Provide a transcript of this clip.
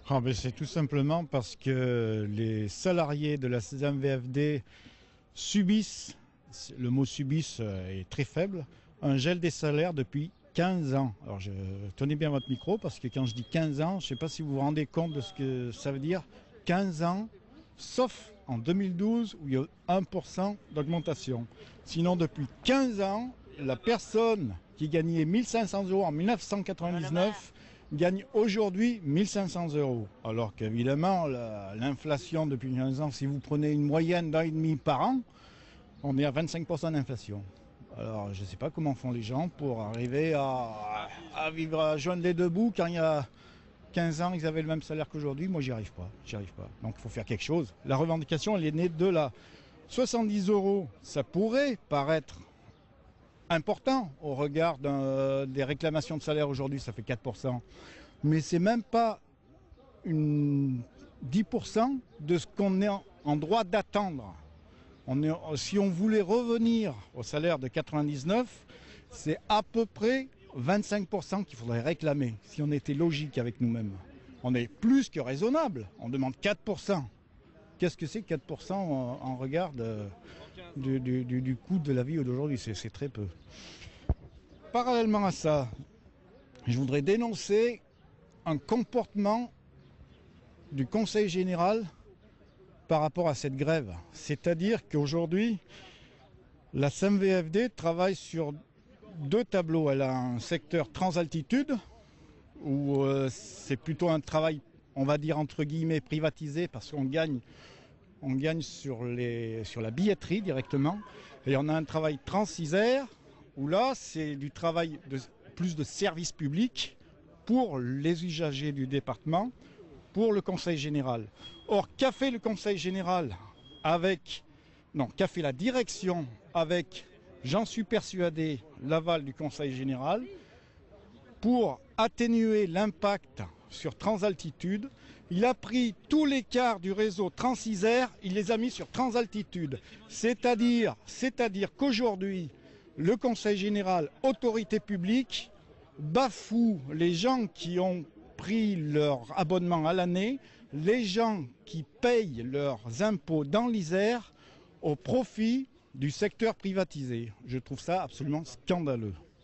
Ah ben c'est tout simplement parce que les salariés de la CMVFD subissent, le mot subissent est très faible, un gel des salaires depuis 15 ans. Alors tenez bien votre micro parce que quand je dis 15 ans, je ne sais pas si vous vous rendez compte de ce que ça veut dire. 15 ans, sauf en 2012 où il y a 1% d'augmentation. Sinon depuis 15 ans, la personne qui gagnait 1500 euros en 1999 gagne aujourd'hui 1500 euros. Alors qu'évidemment, l'inflation depuis 15 ans, si vous prenez une moyenne d'un et demi par an, on est à 25% d'inflation. Alors je ne sais pas comment font les gens pour arriver à vivre, à joindre les deux bouts quand il y a 15 ans, ils avaient le même salaire qu'aujourd'hui. Moi, j'y arrive pas. Donc il faut faire quelque chose. La revendication, elle est née de là. 70 euros, ça pourrait paraître important au regard des réclamations de salaire aujourd'hui, ça fait 4%. Mais c'est même pas 10% de ce qu'on est en droit d'attendre. Si on voulait revenir au salaire de 99, c'est à peu près 25% qu'il faudrait réclamer, si on était logique avec nous-mêmes. On est plus que raisonnable, on demande 4%. Qu'est-ce que c'est 4% en regard du coût de la vie d'aujourd'hui? C'est très peu. Parallèlement à ça, je voudrais dénoncer un comportement du Conseil général par rapport à cette grève. C'est-à-dire qu'aujourd'hui, la CMVFD travaille sur deux tableaux. Elle a un secteur transaltitude, où c'est plutôt un travail, on va dire entre guillemets, privatisé, parce qu'on gagne sur la billetterie directement. Et on a un travail Transisère, où là, c'est du travail plus de service public pour les usagers du département, pour le Conseil général. Or, qu'a fait le Conseil général qu'a fait la direction avec, j'en suis persuadé, l'aval du Conseil général, pour atténuer l'impact sur Transaltitude? Il a pris tous les quarts du réseau Transisère, il les a mis sur Transaltitude. C'est-à-dire qu'aujourd'hui, le Conseil général, autorité publique, bafoue les gens qui ont pris leur abonnement à l'année, les gens qui payent leurs impôts dans l'Isère au profit du secteur privatisé. Je trouve ça absolument scandaleux.